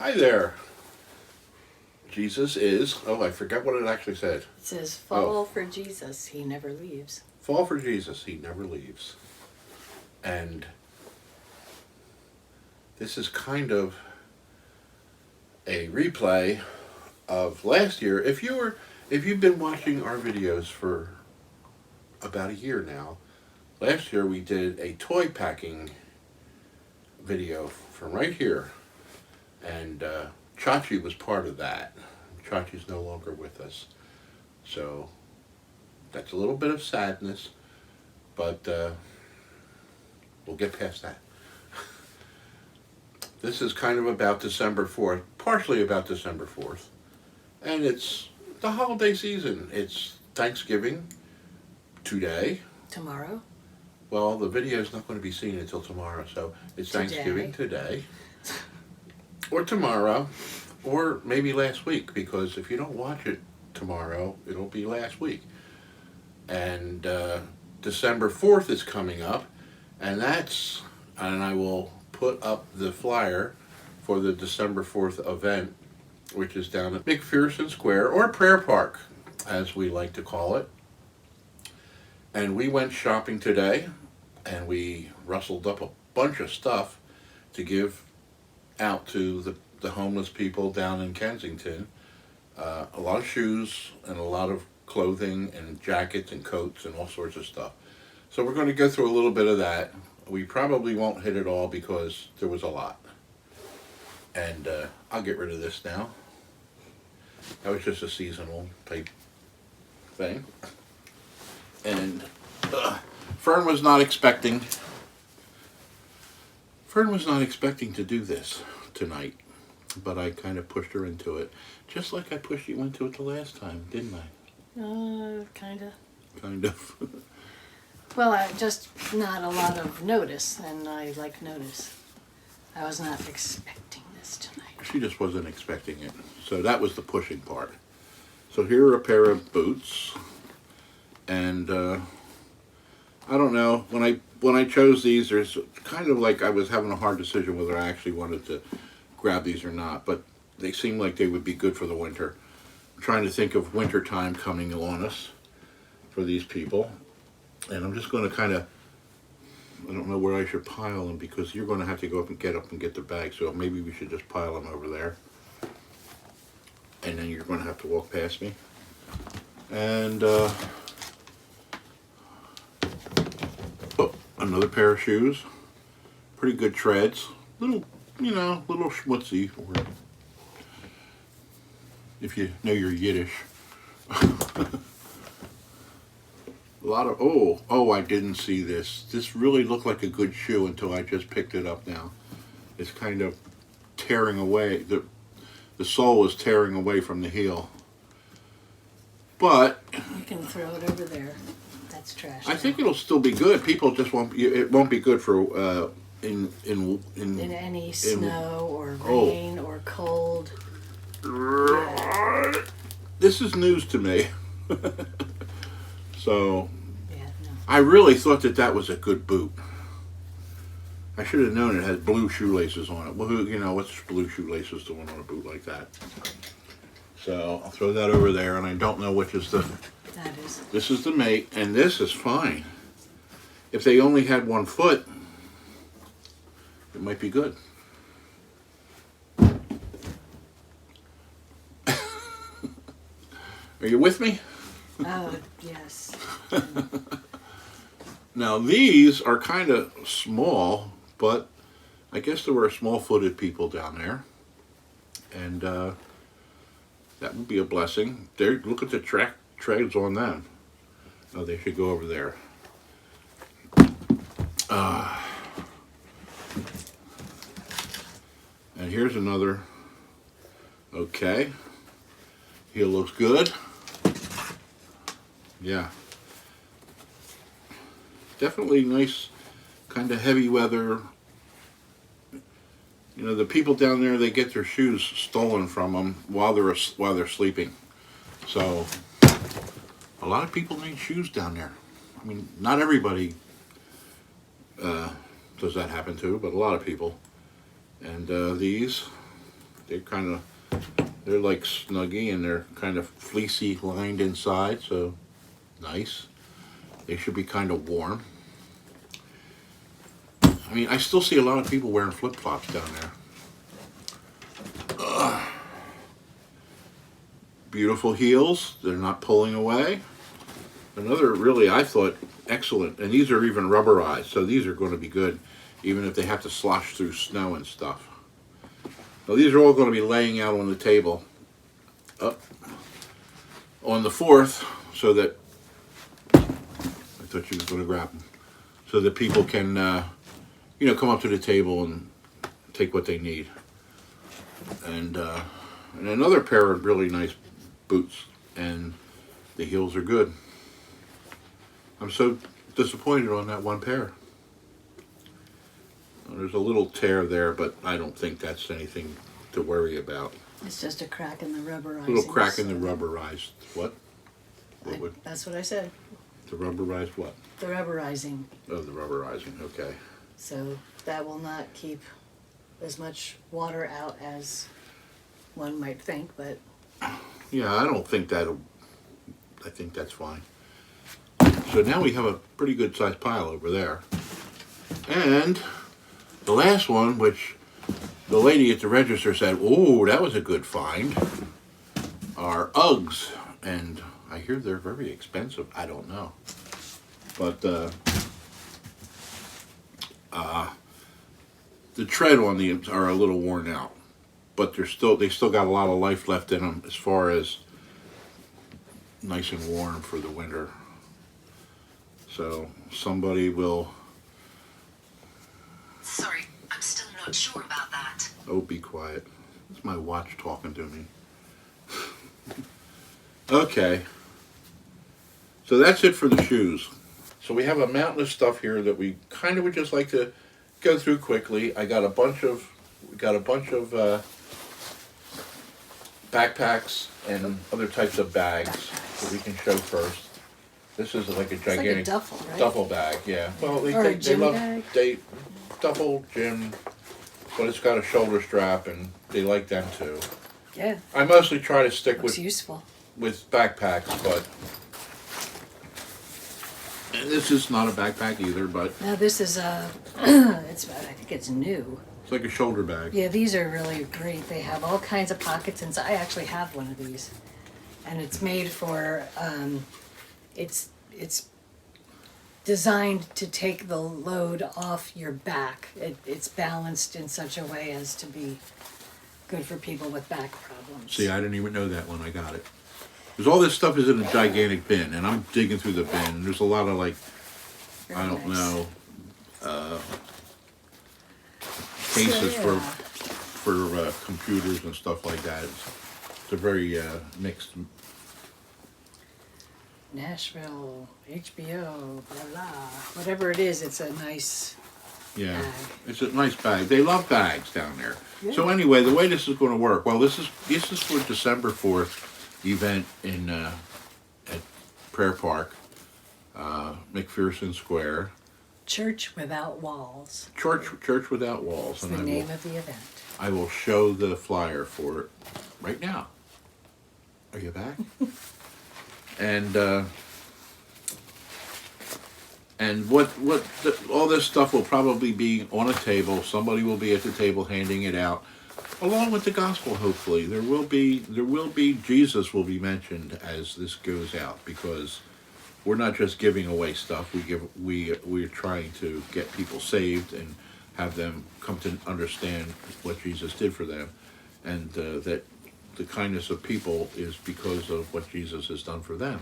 Hi there. Jesus is. Oh, I forgot what it actually said. It says, fall for Jesus, he never leaves. Fall for Jesus, he never leaves. And this is kind of a replay of last year. If you've been watching our videos for about a year now, last year we did a toy packing video from right here. And Chachi was part of that. Chachi's no longer with us. So that's a little bit of sadness, but we'll get past that. This is kind of about December 4th, partially about December 4th. And it's the holiday season. It's Thanksgiving today. Tomorrow? Well, the video is not going to be seen until tomorrow, so it's Thanksgiving today. Or tomorrow, or maybe last week, because if you don't watch it tomorrow, it'll be last week. And December 4th is coming up, and I will put up the flyer for the December 4th event, which is down at McPherson Square, or Prayer Park, as we like to call it. And we went shopping today, and we rustled up a bunch of stuff to give out to the homeless people down in Kensington. A lot of shoes and a lot of clothing and jackets and coats and all sorts of stuff. So we're going to go through a little bit of that. We probably won't hit it all because there was a lot. And I'll get rid of this now. That was just a seasonal type thing. And Fern was not expecting to do this tonight, but I kind of pushed her into it, just like I pushed you into it the last time, didn't I? Kind of. Kind of. Well, just not a lot of notice, and I like notice. I was not expecting this tonight. She just wasn't expecting it, so that was the pushing part. So here are a pair of boots, and I don't know, when I chose these, there's kind of like I was having a hard decision whether I actually wanted to grab these or not, but they seem like they would be good for the winter. I'm trying to think of winter time coming on us for these people, and I'm just going to kind of, I don't know where I should pile them because you're going to have to go up and get the bag, so maybe we should just pile them over there, and then you're going to have to walk past me. And another pair of shoes, pretty good treads, little schmutzy, or if you know your Yiddish. A lot of, I didn't see this. This really looked like a good shoe until I just picked it up now. It's kind of tearing away, the sole is tearing away from the heel. But you can throw it over there. That's trash. I think it'll still be good. People just won't. It won't be good for in any snow or rain or cold. Yeah. This is news to me. So yeah, no. I really thought that was a good boot. I should have known it had blue shoelaces on it. Well, what's blue shoelaces doing on a boot like that? So I'll throw that over there, and I don't know which is the. That is. This is the mate, and this is fine. If they only had one foot, it might be good. Are you with me? Oh, yes. Now, these are kind of small, but I guess there were small-footed people down there. And that would be a blessing. There, look at the treads on them. Oh, they should go over there. And here's another. Okay. Heel looks good. Yeah. Definitely nice, kind of heavy weather. The people down there, they get their shoes stolen from them while they're sleeping. So a lot of people need shoes down there. I mean, not everybody does that happen to, but a lot of people. And these They're like Snuggie, and they're kind of fleecy lined inside, so nice. They should be kind of warm. I mean, I still see a lot of people wearing flip-flops down there. Beautiful heels. They're not pulling away. Another really, I thought, excellent. And these are even rubberized, so these are going to be good, even if they have to slosh through snow and stuff. Now, these are all going to be laying out on the table up on the 4th, so that, I thought you was going to grab them, so that people can, come up to the table and take what they need. And another pair of really nice boots, and the heels are good. I'm so disappointed on that one pair. There's a little tear there, but I don't think that's anything to worry about. It's just a crack in the rubberizing. Little crack in the rubberized what? That's what I said. The rubberized what? The rubberizing. Oh, the rubberizing, okay. So that will not keep as much water out as one might think, but... Yeah, I don't think that'll... I think that's fine. So now we have a pretty good sized pile over there. And the last one, which the lady at the register said, "Oh, that was a good find," are Uggs. And I hear they're very expensive. I don't know. But the tread on them are a little worn out. But they still got a lot of life left in them as far as nice and warm for the winter. So somebody will... Sorry, I'm still not sure about that. Oh, be quiet. It's my watch talking to me. Okay. So that's it for the shoes. So we have a mountain of stuff here that we kind of would just like to go through quickly. We got a bunch of backpacks and other types of bags that we can show first. This is like a gigantic like a duffel, right? duffel bag, yeah. Well, Or a gym bag? Duffel, gym, but it's got a shoulder strap, and they like them too. Yeah. I mostly try to stick Looks useful. with backpacks, but and this is not a backpack either, but Now this is I think it's new. it's like a shoulder bag. Yeah, these are really great. They have all kinds of pockets inside. I actually have one of these, and it's made for. It's designed to take the load off your back. It's balanced in such a way as to be good for people with back problems. See, I didn't even know that when I got it. Because all this stuff is in a gigantic bin, and I'm digging through the bin, and there's a lot of Very I don't nice. know, cases So, yeah. for computers and stuff like that. It's a very mixed. Nashville, HBO, blah blah. Whatever it is, it's a nice Yeah, bag. it's a nice bag. They love bags down there. Yeah. So anyway, the way this is going to work, well, this is for December 4th event in at Prayer Park, McPherson Square. Church Without Walls. Church Without Walls. It's the name of the event. I will show the flyer for it right now. Are you back? And all this stuff will probably be on a table. Somebody will be at the table handing it out, along with the gospel. Hopefully, there will be Jesus will be mentioned as this goes out, because we're not just giving away stuff. We're trying to get people saved and have them come to understand what Jesus did for them, and that the kindness of people is because of what Jesus has done for them.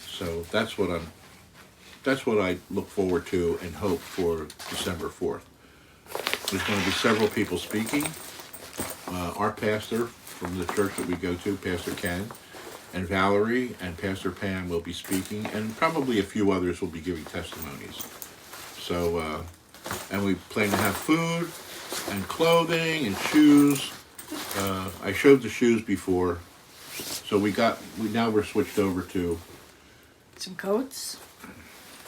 So that's what I look forward to and hope for December 4th. There's going to be several people speaking. Our pastor from the church that we go to, Pastor Ken, and Valerie and Pastor Pam will be speaking, and probably a few others will be giving testimonies. So, and we plan to have food and clothing and shoes. I showed the shoes before, so now we're switched over to. Some coats.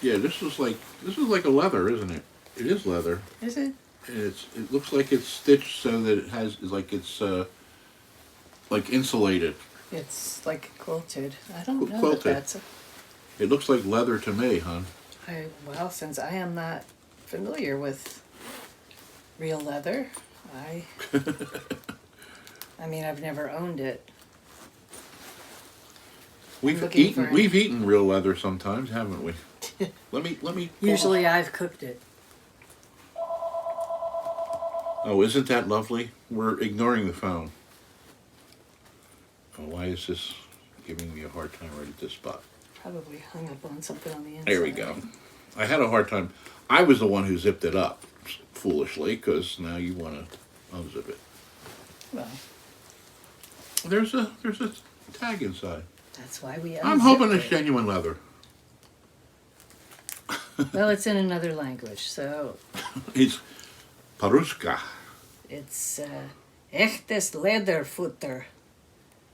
Yeah, this is like a leather, isn't it? It is leather. Is it? It looks like it's stitched so that it has it's like insulated. It's like quilted. I don't know Quilted. that that's It looks like leather to me, hon. well, since I am not familiar with real leather, I mean, I've never owned it. looking for- We've eaten real leather sometimes, haven't we? Let me. Usually I've cooked it. Oh, isn't that lovely? We're ignoring the phone. Oh, why is this giving me a hard time right at this spot? Probably hung up on something on the inside. There we go. I had a hard time. I was the one who zipped it up, foolishly, because now you want to unzip it. Well, There's a tag inside. that's why we I'm hoping unzipped it's it. genuine leather. Well, it's in another language, so It's paruska. it's echtes Lederfutter.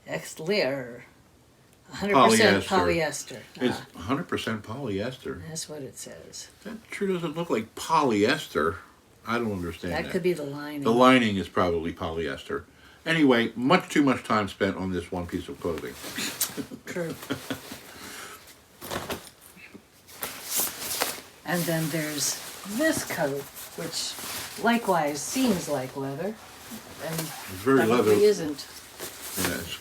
Echt leer. 100% Polyester. polyester. It's Ah, 100% polyester. that's what it says. That sure doesn't look like polyester. I don't understand that. That could be the lining. The lining is probably polyester. Anyway, much too much time spent on this one piece of clothing. True. And then there's this coat, which likewise seems like leather, and It's very probably leather. isn't. Yes.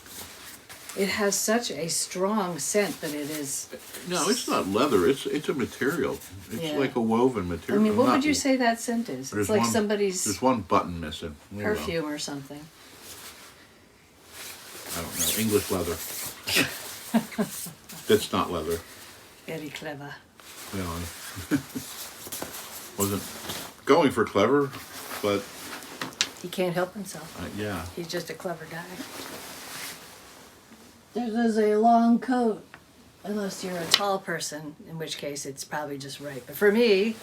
It has such a strong scent that it is. No, it's not leather. It's a material. It's Yeah. like a woven I material. mean, what Not- would you say that scent is? There's It's like one- somebody's There's one button missing. Oh, well. perfume or something. I don't know. English leather. That's not leather. Very clever. You know, wasn't going for clever, but He can't help himself. yeah. He's just a clever guy. This is a long coat, unless you're a tall person, in which case it's probably just right. But for me,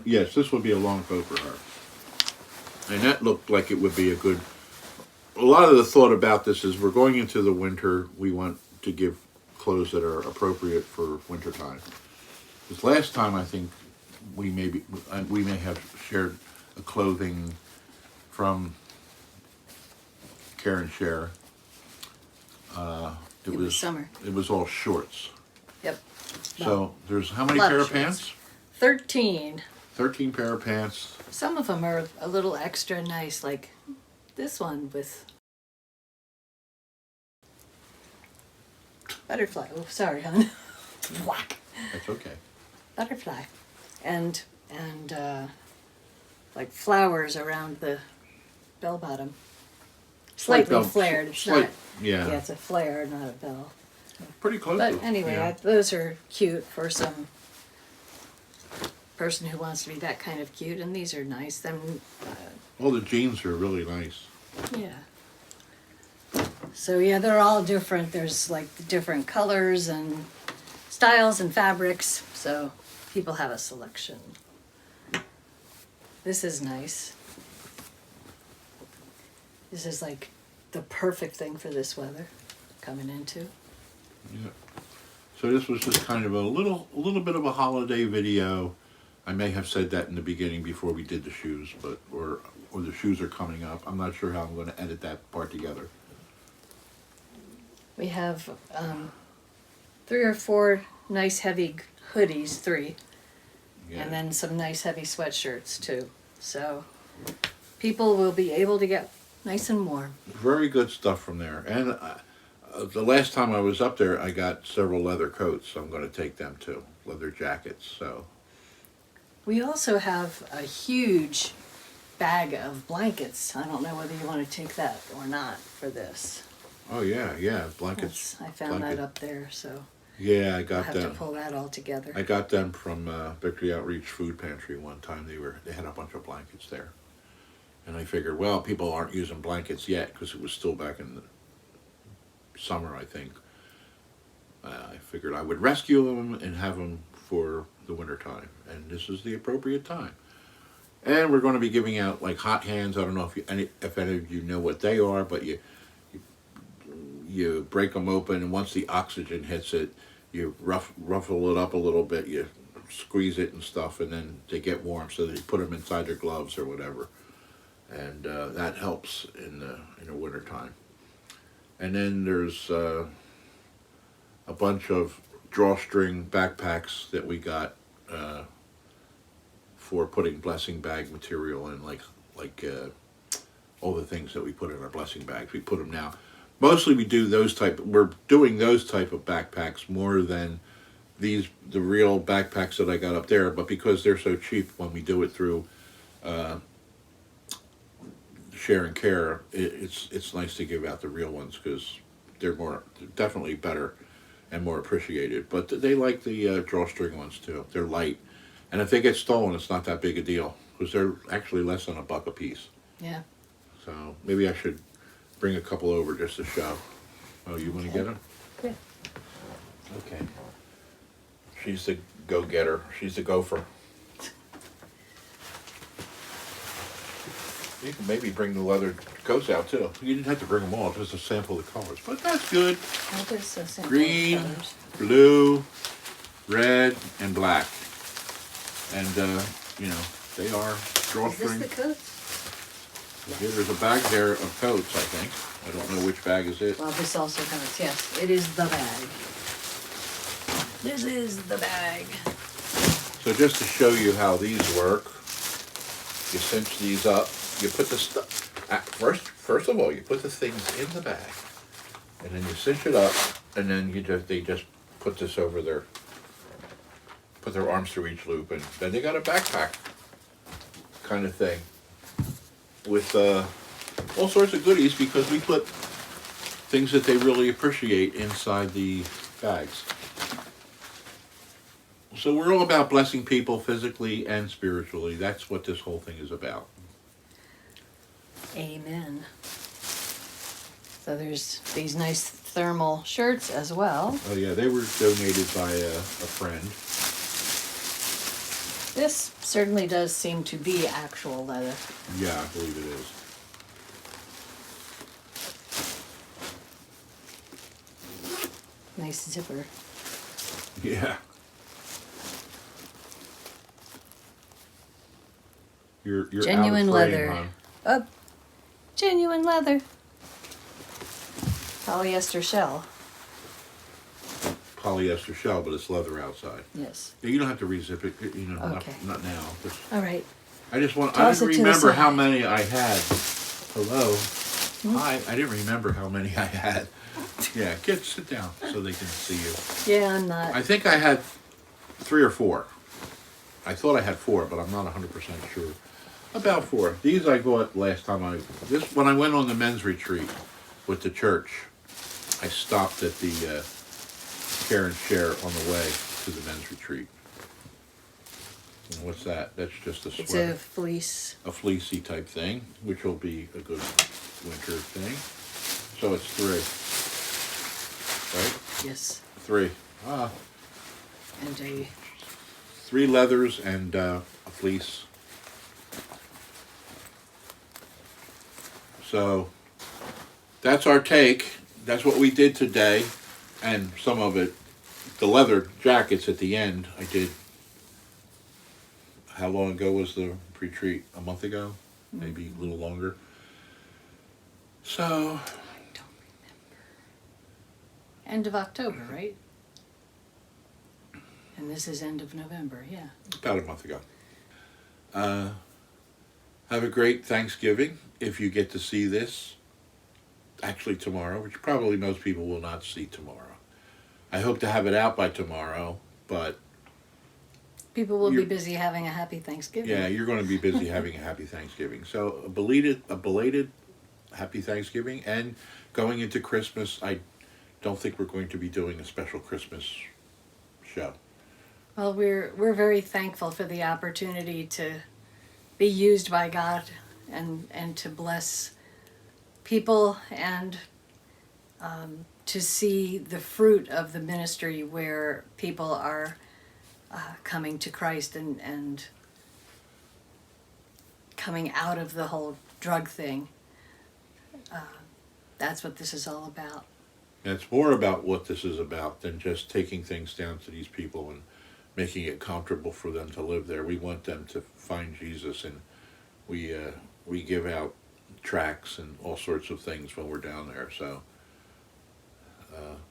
Yes, this would be a long coat for her. And that looked like it would be a good... A lot of the thought about this is we're going into the winter. We want to give clothes that are appropriate for winter time. This last time, I think, we may have shared a clothing from Care and Share. it was summer. It was all shorts. Yep. So there's how many lot pair of of pants? 13. 13 pair of pants. Some of them are a little extra nice, like this one with butterfly. Oh, sorry, hon. Whack. That's okay. Butterfly. And like flowers around the bell bottom. Slightly bell- flared. It's slight- not. yeah. Yeah, it's a flare, not a bell. Pretty close. But to- anyway, yeah. those are cute for some person who wants to be that kind of cute, and these are nice. Them, All the jeans are really nice. yeah. So yeah, they're all different. There's like the different colors and styles and fabrics. So people have a selection. This is nice. This is like the perfect thing for this weather coming into. Yeah. So this was just kind of a little bit of a holiday video. I may have said that in the beginning before we did the shoes, but or the shoes are coming up. I'm not sure how I'm going to edit that part together. We have 3 or 4 nice heavy hoodies, 3, Yeah. and then some nice heavy sweatshirts too. So people will be able to get nice and warm. Very good stuff from there. And the last time I was up there, I got several leather coats. So I'm going to take them too, leather jackets. So We also have a huge bag of blankets. I don't know whether you want to take that or not for this. oh yeah, blankets. I found blanket. that up there, so Yeah, I I'll got have to them. pull that all together. I got them from Victory Outreach Food Pantry one time. They had a bunch of blankets there, and I figured, well, people aren't using blankets yet because it was still back in the summer, I think. I figured I would rescue them and have them for the winter time, and this is the appropriate time. And we're going to be giving out like hot hands. I don't know if any of you know what they are, but you break them open, and once the oxygen hits it, you ruffle it up a little bit, you squeeze it and stuff, and then they get warm, so that you put them inside their gloves or whatever, and that helps in the winter time. And then there's a bunch of drawstring backpacks that we got for putting blessing bag material in, like all the things that we put in our blessing bags. We put them now. Mostly we do those type. We're doing those type of backpacks more than the real backpacks that I got up there. But because they're so cheap, when we do it through Share and Care, it's nice to give out the real ones because they're definitely better and more appreciated. But they like the drawstring ones too. They're light, and if they get stolen, it's not that big a deal because they're actually less than $1 a piece. Yeah. So maybe I should bring a couple over just to show. Oh, you want to get them? Yeah. Okay. She's the go-getter. She's the gopher. You can maybe bring the leather coats out too. You didn't have to bring them all, just to sample the colors. But that's good. Well, there's so simple Green, colors. blue, red, and black. And, they are Is drawstring. this the coats? Yeah, there's a bag there of coats, I think. I don't know which bag is it. Well, this also counts. Yes, it is the bag. This is the bag. So just to show you how these work, you cinch these up. You put the stuff first of all, you put the things in the bag, and then you cinch it up, and then they just put this over put their arms through each loop, and then they got a backpack kind of thing with all sorts of goodies because we put things that they really appreciate inside the bags. So we're all about blessing people physically and spiritually. That's what this whole thing is about. Amen. So there's these nice thermal shirts as well. Oh yeah, they were donated by a friend. This certainly does seem to be actual leather. Yeah, I believe it is. Nice zipper. Yeah. You're Genuine out of frame, leather. Hon. Oh, genuine leather. Polyester shell. Polyester shell, but it's leather outside. Yes. Yeah, you don't have to rezip it, Okay. not now. All right. I didn't Toss it to the remember how side. many I had. Hello. Hi. I didn't remember how many I had. Yeah, sit down so they can see you. Yeah, I'm not. I think I had 3 or 4. I thought I had 4, but I'm not 100% sure. About 4. These I bought last time when I went on the men's retreat with the church. I stopped at the Care and Share on the way to the men's retreat. And what's that? That's just a It's sweater. a fleece. A fleecy type thing, which will be a good winter thing. So it's 3. Right? Yes. 3. And a 3 leathers and a fleece. So that's our take. That's what we did today. And some of it, the leather jackets at the end, I did. How long ago was the retreat? A month ago? Maybe a little longer. So, I don't remember. End of October, right? And this is end of November, yeah. about a month ago. Have a great Thanksgiving if you get to see this. Actually tomorrow, which probably most people will not see tomorrow. I hope to have it out by tomorrow, but People will be busy having a happy Thanksgiving. yeah, you're going to be busy having a happy Thanksgiving. So a belated happy Thanksgiving, and going into Christmas, I don't think we're going to be doing a special Christmas show. Well, we're very thankful for the opportunity to be used by God and to bless people and to see the fruit of the ministry where people are coming to Christ and coming out of the whole drug thing. That's what this is all about. And it's more about what this is about than just taking things down to these people and making it comfortable for them to live there. We want them to find Jesus, and we give out tracts and all sorts of things when we're down there. So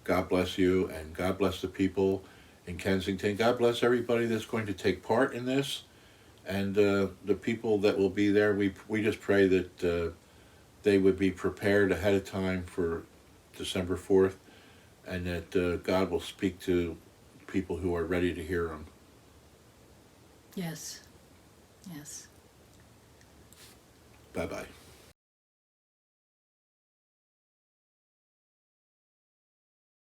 God bless you, and God bless the people in Kensington. God bless everybody that's going to take part in this, and the people that will be there. We just pray that they would be prepared ahead of time for December 4th, and that God will speak to people who are ready to hear Him. Yes. Yes. Bye-bye.